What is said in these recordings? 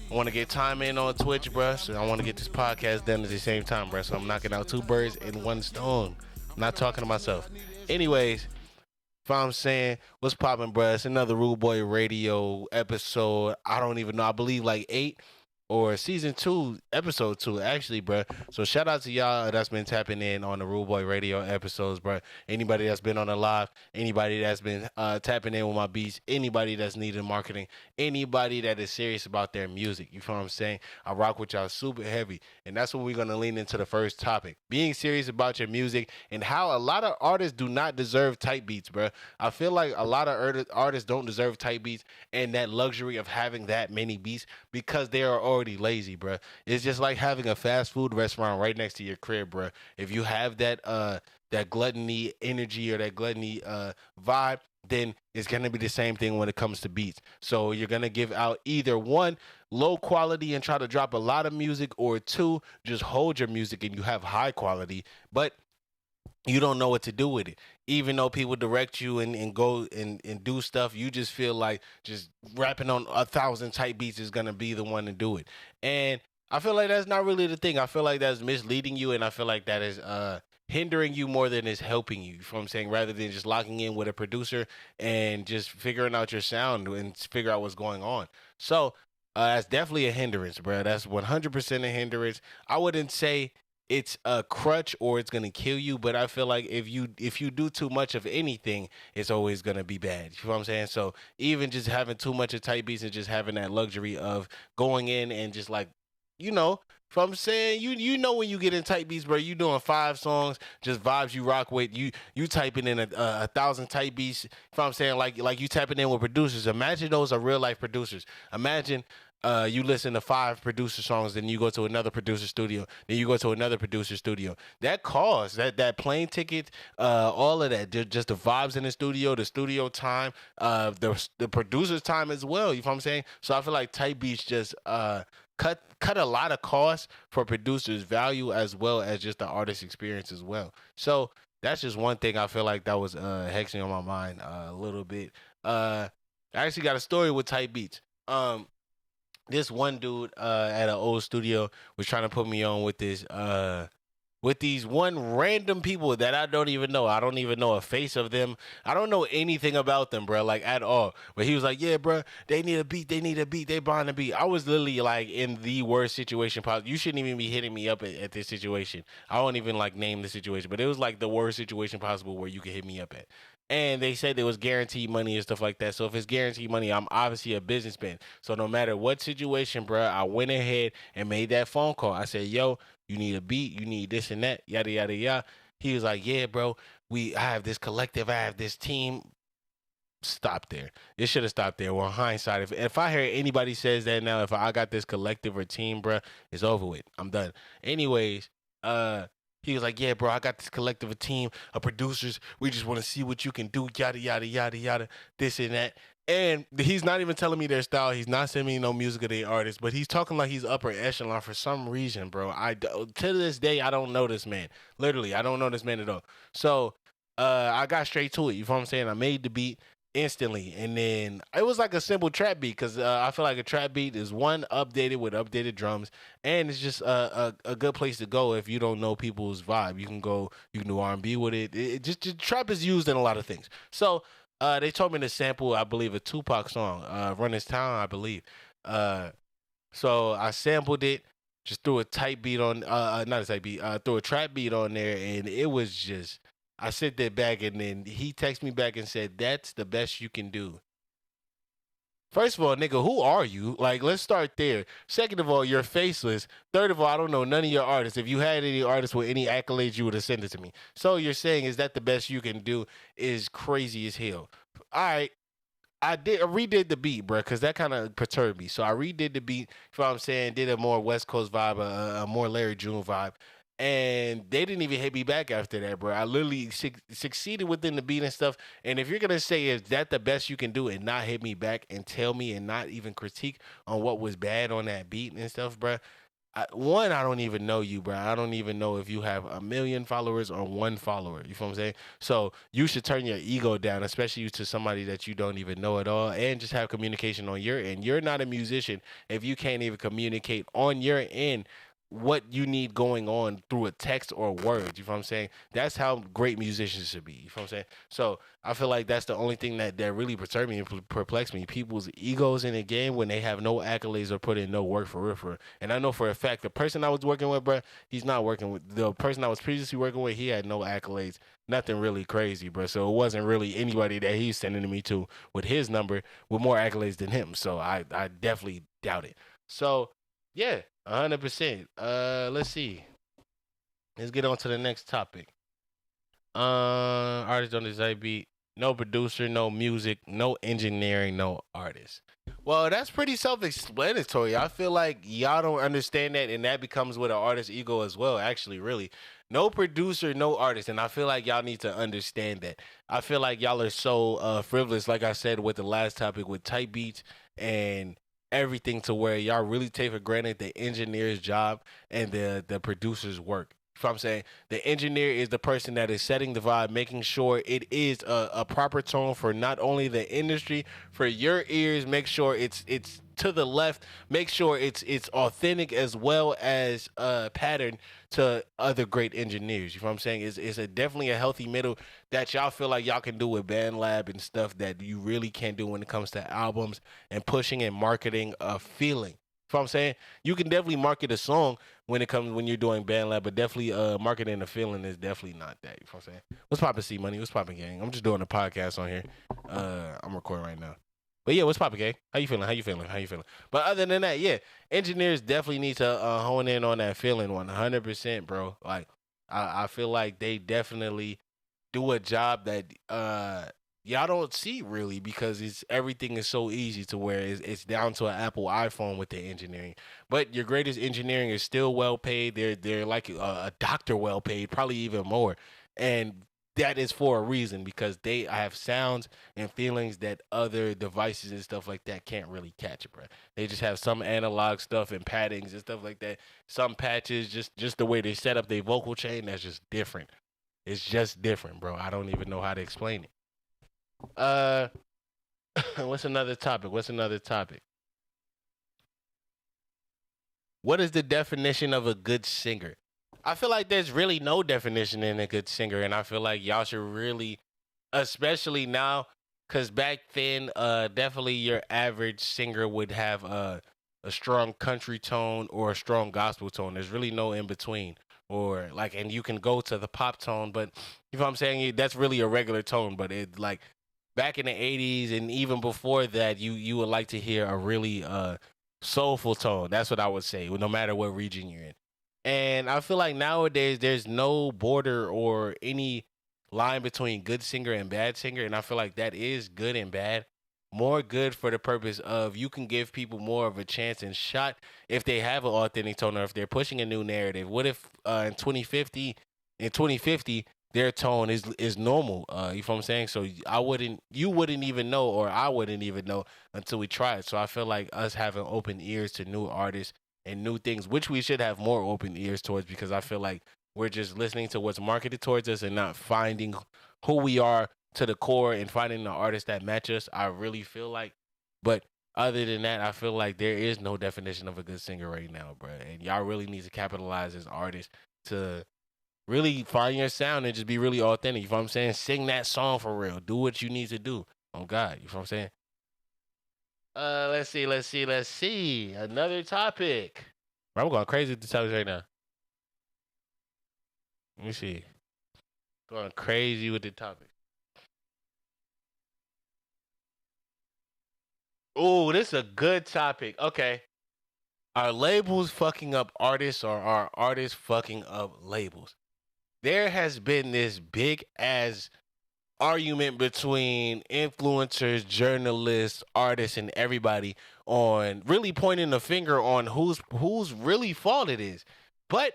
I want to get time in on Twitch, bruh. So I want to get this podcast done at the same time, bruh. So I'm knocking out two birds in one stone. I'm not talking to myself. Anyways, if I'm saying what's popping, bruh? It's another Rude Boy Radio episode. I don't even know. I believe like eight or season two, episode two, actually, bruh. So shout out to y'all that's been tapping in on the Rude Boy Radio episodes, bruh. Anybody that's been on the live, anybody that's been tapping in with my beats, anybody that's needing marketing, anybody that is serious about their music. You feel what I'm saying? I rock with y'all super heavy. And that's when we're gonna lean into the first topic. Being serious about your music and how a lot of artists do not deserve type beats, bruh. I feel like a lot of artists don't deserve type beats and that luxury of having that many beats because they are already lazy, bruh. It's just like having a fast food restaurant right next to your crib, bruh. If you have that gluttony energy or that gluttony vibe, then it's gonna be the same thing when it comes to beats. So you're gonna give out either one, low quality and try to drop a lot of music, or two, just hold your music and you have high quality, but you don't know what to do with it. Even though people direct you and go and do stuff, you just feel like just rapping on 1,000 type beats is gonna be the one to do it. And I feel like that's not really the thing. I feel like that's misleading you, and I feel like that is hindering you more than it's helping you. You know what I'm saying? Rather than just locking in with a producer and just figuring out your sound and figure out what's going on. So that's definitely a hindrance, bro. That's 100% a hindrance. I wouldn't say it's a crutch or it's gonna kill you, but I feel like if you do too much of anything, it's always gonna be bad. You know what I'm saying? So even just having too much of type beats and just having that luxury of going in and just like, you know, if I'm saying you know when you get in type beats, bro, you doing 5 songs, just vibes you rock with. You typing in a thousand type beats. If I'm saying like you tapping in with producers. Imagine those are real life producers. Imagine you listen to 5 producer songs, then you go to another producer studio, then you go to another producer studio. That cost, that plane ticket, all of that, just the vibes in the studio time, the producer's time as well. You know what I'm saying? So I feel like type beats just cut a lot of costs for producers' value as well as just the artist experience as well. So that's just one thing I feel like that was hexing on my mind a little bit. I actually got a story with type beats. This one dude at an old studio was trying to put me on with these one random people that I don't even know. I don't even know a face of them. I don't know anything about them, bro, like at all. But he was like, "Yeah, bro, they need a beat. They need a beat. They buying a beat." I was literally like in the worst situation possible. You shouldn't even be hitting me up at this situation. I won't even like name the situation, but it was like the worst situation possible where you could hit me up at. And they said there was guaranteed money and stuff like that. So if it's guaranteed money, I'm obviously a businessman. So no matter what situation, bro, I went ahead and made that phone call. I said, "Yo, you need a beat, you need this and that, yada yada yada." He was like, "Yeah, bro, I have this collective, I have this team." Stop there. It should have stopped there. Well, in hindsight, if I hear anybody says that now, if I got this collective or team, bro, it's over with. I'm done. Anyways, he was like, "Yeah, bro, I got this collective of team of producers. We just want to see what you can do, yada yada yada yada, this and that." And he's not even telling me their style. He's not sending me no music of their artists, but he's talking like he's upper echelon for some reason, bro. To this day I don't know this man. Literally, I don't know this man at all. So I got straight to it. You know what I'm saying? I made the beat instantly, and then it was like a simple trap beat because I feel like a trap beat is one updated with updated drums, and it's just a good place to go if you don't know people's vibe. You can do R&B with it. Just trap is used in a lot of things. So they told me to sample, I believe, a Tupac song, "Run This Town," I believe. Uh, so I sampled it, just threw a type beat on, not a type beat, threw a trap beat on there, and it was just. I sent that back, and then he texted me back and said, "That's the best you can do." First of all, nigga, who are you? Like, let's start there. Second of all, you're faceless. Third of all, I don't know none of your artists. If you had any artists with any accolades, you would have sent it to me. So you're saying, is that the best you can do? Is crazy as hell. All right. I redid the beat, bro, because that kind of perturbed me. So I redid the beat, you know what I'm saying, did a more West Coast vibe, a more Larry June vibe. And they didn't even hit me back after that, bro. I literally succeeded within the beat and stuff. And if you're gonna say is that the best you can do and not hit me back and tell me and not even critique on what was bad on that beat and stuff, bro, one, I don't even know you, bro. I don't even know if you have a million followers or one follower. You feel what I'm saying? So you should turn your ego down, especially to somebody that you don't even know at all, and just have communication on your end. You're not a musician if you can't even communicate on your end what you need going on through a text or words. You feel what I'm saying? That's how great musicians should be. You feel what I'm saying? So I feel like that's the only thing that really perturb me and perplex me. People's egos in the game when they have no accolades or put in no work for real, for real. And I know for a fact the person I was working with, bro, he's not working with the person I was previously working with. He had no accolades, nothing really crazy, bro. So it wasn't really anybody that he's sending me to with his number with more accolades than him. So I definitely doubt it. So yeah, 100%. Let's see. Let's get on to the next topic. Artist on the side beat. No producer, no music, no engineering, no artist. Well, that's pretty self-explanatory. I feel like y'all don't understand that, and that becomes with an artist's ego as well. Actually, really, no producer, no artist, and I feel like y'all need to understand that. I feel like y'all are so frivolous, like I said with the last topic with type beats and everything, to where y'all really take for granted the engineer's job and the producer's work. If I'm saying the engineer is the person that is setting the vibe, making sure it is a proper tone for not only the industry, for your ears. Make sure it's to the left. Make sure it's authentic as well as pattern to other great engineers. You know what I'm saying? It's definitely a healthy middle that y'all feel like y'all can do with BandLab and stuff that you really can't do when it comes to albums and pushing and marketing a feeling. You know what I'm saying? You can definitely market a song when you're doing BandLab, but definitely marketing a feeling is definitely not that. You know what I'm saying? What's poppin', C Money? What's poppin', gang? I'm just doing a podcast on here. I'm recording right now. But yeah, what's poppin', gang? How you feeling? How you feeling? How you feeling? But other than that, yeah, engineers definitely need to hone in on that feeling 100%, bro. Like I feel like they definitely do a job that y'all don't see really, because everything is so easy to where it's down to an Apple iPhone with the engineering. But your greatest engineering is still well paid. They're like a doctor well paid, probably even more. And that is for a reason, because they have sounds and feelings that other devices and stuff like that can't really catch, bro. They just have some analog stuff and paddings and stuff like that. Some patches, just the way they set up their vocal chain, that's just different. It's just different, bro. I don't even know how to explain it. Uh, what's another topic? What's another topic? What is the definition of a good singer? I feel like there's really no definition in a good singer, and I feel like y'all should really, especially now, because back then, definitely your average singer would have a strong country tone or a strong gospel tone. There's really no in between, or like, and you can go to the pop tone, but you know what I'm saying? That's really a regular tone, but it like back in the 80s and even before that, you would like to hear a really soulful tone. That's what I would say, no matter what region you're in. And I feel like nowadays there's no border or any line between good singer and bad singer, and I feel like that is good and bad. More good for the purpose of you can give people more of a chance and shot if they have an authentic tone or if they're pushing a new narrative. What if in 2050 their tone is normal? You know what I'm saying? So you wouldn't even know, or I wouldn't even know until we try it. So I feel like us having open ears to new artists and new things, which we should have more open ears towards, because I feel like we're just listening to what's marketed towards us and not finding who we are to the core and finding the artists that match us. I really feel like, but other than that, I feel like there is no definition of a good singer right now, bro. And y'all really need to capitalize as artists to really find your sound and just be really authentic. You know what I'm saying? Sing that song for real. Do what you need to do. Oh God, you know what I'm saying? Let's see. Another topic. Bro, I'm going crazy with the topics right now. Let me see. Going crazy with the topic. Oh, this is a good topic. Okay. Are labels fucking up artists, or are artists fucking up labels? There has been this big ass argument between influencers, journalists, artists, and everybody on really pointing the finger on who's really fault it is. But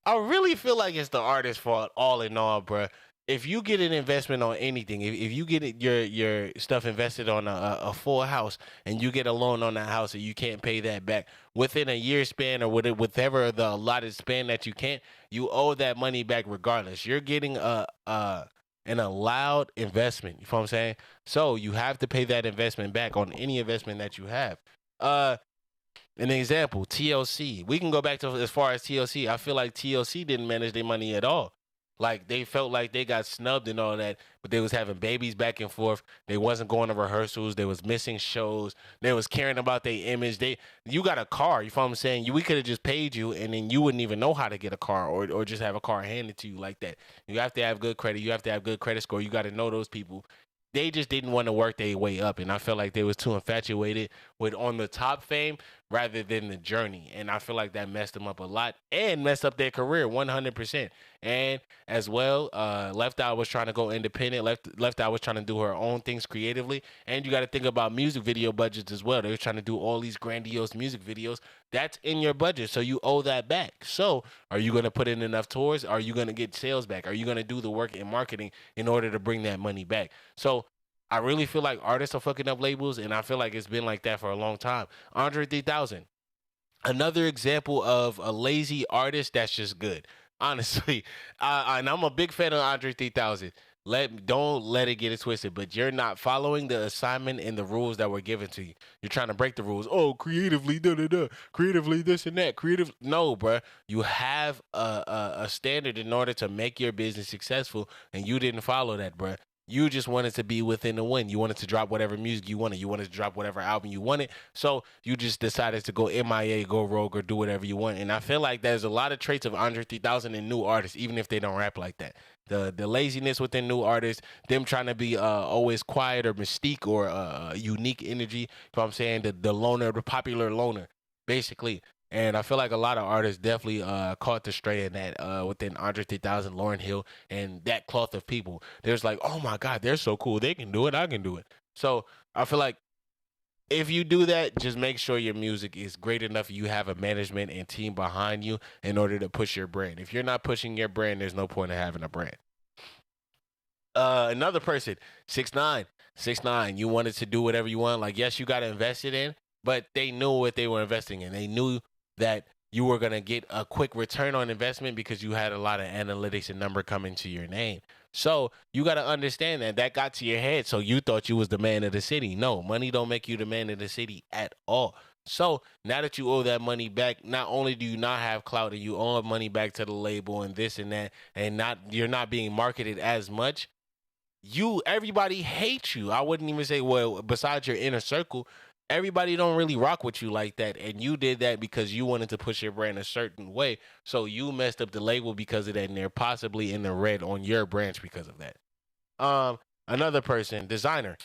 I really feel like it's the artist's fault all in all, bruh. if you get an investment on anything, if you get your stuff invested on a full house and you get a loan on that house and you can't pay that back within a year span or whatever the allotted span that you can't, you owe that money back regardless. You're getting an allowed investment. You know what I'm saying? So you have to pay that investment back on any investment that you have. An example, TLC. We can go back to as far as TLC. I feel like TLC didn't manage their money at all. Like they felt like they got snubbed and all that, but they was having babies back and forth. They wasn't going to rehearsals. They was missing shows. They was caring about their image. You got a car. You know what I'm saying? We could have just paid you, and then you wouldn't even know how to get a car or just have a car handed to you like that. You have to have good credit. You have to have good credit score. You got to know those people. They just didn't want to work their way up, and I felt like they was too infatuated with on the top fame rather than the journey, and I feel like that messed them up a lot and messed up their career 100%. And as well, Left Eye was trying to go independent. Left Eye was trying to do her own things creatively, and you got to think about music video budgets as well. They were trying to do all these grandiose music videos. That's in your budget, so you owe that back. So are you going to put in enough tours? Are you going to get sales back? Are you going to do the work in marketing in order to bring that money back? So I really feel like artists are fucking up labels, and I feel like it's been like that for a long time. Andre 3000, another example of a lazy artist that's just good. Honestly, and I'm a big fan of Andre 3000. Don't let it get it twisted, but you're not following the assignment and the rules that were given to you. You're trying to break the rules. Oh, creatively, creatively, this and that. No, bruh. You have a standard in order to make your business successful, and you didn't follow that, bruh. You just wanted to be within the win. You wanted to drop whatever music you wanted. You wanted to drop whatever album you wanted. So you just decided to go MIA, go rogue, or do whatever you want. And I feel like there's a lot of traits of Andre 3000 in new artists, even if they don't rap like that. The laziness within new artists, them trying to be always quiet or mystique or unique energy. You know what I'm saying? The loner, the popular loner, basically. And I feel like a lot of artists definitely caught the stray in that within Andre 3000, Lauryn Hill, and that cloth of people. There's like, oh my God, they're so cool. They can do it. I can do it. So I feel like if you do that, just make sure your music is great enough. You have a management and team behind you in order to push your brand. If you're not pushing your brand, there's no point in having a brand. Another person, 6ix9ine. 6ix9ine, you wanted to do whatever you want. Like, yes, you got invested in, but they knew what they were investing in. They knew that you were going to get a quick return on investment because you had a lot of analytics and number coming to your name. So you got to understand that got to your head. So you thought you was the man of the city. No, money don't make you the man of the city at all. So now that you owe that money back, not only do you not have clout and you owe money back to the label and this and that, and you're not being marketed as much, everybody hates you. I wouldn't even say, well, besides your inner circle, everybody don't really rock with you like that. And you did that because you wanted to push your brand a certain way. So you messed up the label because of that, and they're possibly in the red on your branch because of that. Another person, Designer,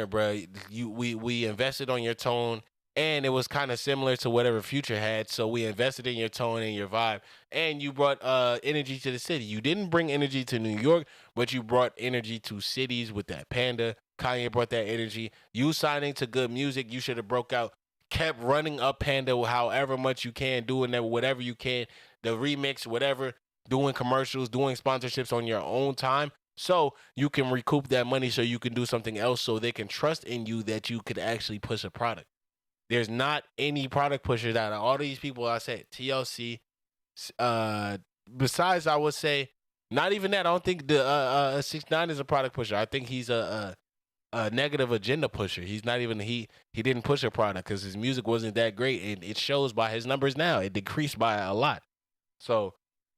bro. We invested on your tone, and it was kind of similar to whatever Future had. So we invested in your tone and your vibe, and you brought energy to the city. You didn't bring energy to New York, but you brought energy to cities with that Panda. Kanye brought that energy. You signing to good music, you should have broke out, kept running up Panda however much you can, doing that whatever you can, the remix, whatever, doing commercials, doing sponsorships on your own time, so you can recoup that money so you can do something else, so they can trust in you that you could actually push a product. There's not any product pushers out of all these people I said, TLC, besides I would say, not even that. I don't think the 6ix9ine is a product pusher. I think he's a negative agenda pusher. He's not even he didn't push a product because his music wasn't that great, and it shows by his numbers now. It decreased by a lot. So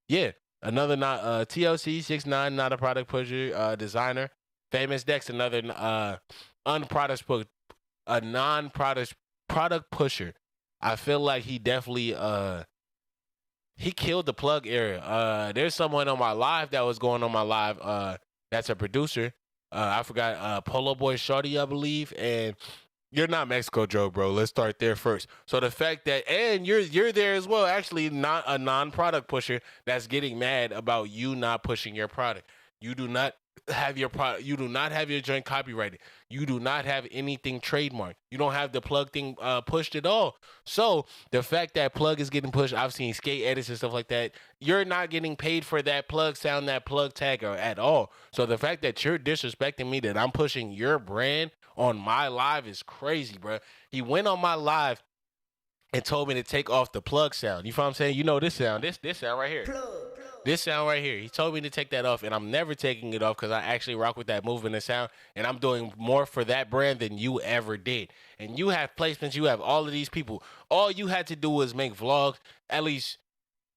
yeah, another not TLC, 6ix9ine, not a product pusher. Designer, Famous Dex, another non-product pusher. I feel like he definitely he killed the plug era. There's someone on my live that was going on my live that's a producer. I forgot Polo Boy Shorty, I believe, and you're not Mexico Joe, bro. Let's start there first. So the fact that, and you're there as well, actually not a non-product pusher that's getting mad about you not pushing your product. You do not have your product. You do not have your joint copyrighted. You do not have anything trademarked. You don't have the plug thing pushed at all. So the fact that plug is getting pushed, I've seen skate edits and stuff like that. You're not getting paid for that plug sound, that plug tag, or at all. So the fact that you're disrespecting me, that I'm pushing your brand on my live is crazy, bro. He went on my live and told me to take off the plug sound. You feel what I'm saying? You know this sound, this sound right here. This sound right here. He told me to take that off, and I'm never taking it off because I actually rock with that movement and sound, and I'm doing more for that brand than you ever did. And you have placements. You have all of these people. All you had to do was make vlogs, at least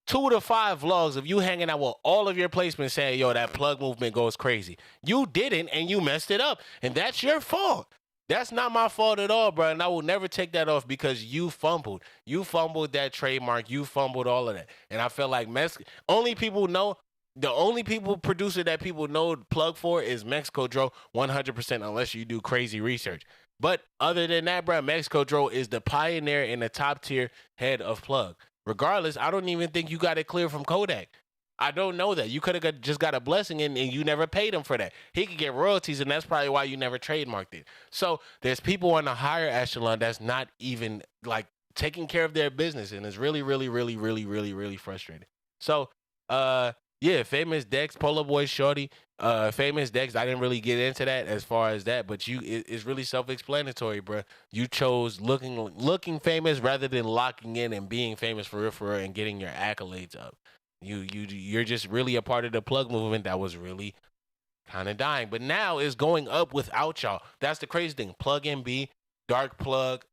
2 to 5 vlogs of you hanging out with all of your placements saying, yo, that plug movement goes crazy. You didn't, and you messed it up, and that's your fault. That's not my fault at all, bro. And I will never take that off because you fumbled. You fumbled that trademark. You fumbled all of that. And I feel like only people know, the only people producer that people know plug for is Mexico Dro 100%, unless you do crazy research. But other than that, bro, Mexico Dro is the pioneer and the top tier head of plug. Regardless, I don't even think you got it clear from Kodak. I don't know that. You could have just got a blessing and you never paid him for that. He could get royalties, and that's probably why you never trademarked it. So there's people on the higher echelon that's not even like taking care of their business, and it's really, really, really, really, really, really frustrating. So, yeah, Famous Dex, Polo Boy Shorty, Famous Dex. I didn't really get into that as far as that, but it's really self-explanatory, bro. You chose looking famous rather than locking in and being famous for real, and getting your accolades up. You're just really a part of the plug movement that was really kind of dying, but now it's going up without y'all. That's the crazy thing. Plug MB, Dark Plug,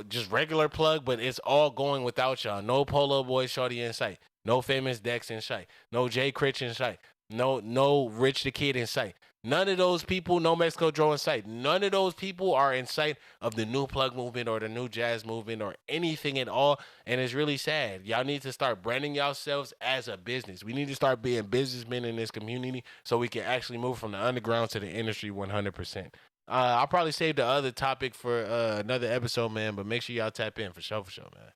just regular plug, but it's all going without y'all. No Polo Boy Shorty in sight. No Famous Dex in sight. No Jay Critch in sight. No Rich the Kid in sight. None of those people, no Mexico Dro in sight. None of those people are in sight of the new plug movement or the new jazz movement or anything at all. And it's really sad. Y'all need to start branding yourselves as a business. We need to start being businessmen in this community so we can actually move from the underground to the industry 100%. I'll probably save the other topic for another episode, man, but make sure y'all tap in for sure, man.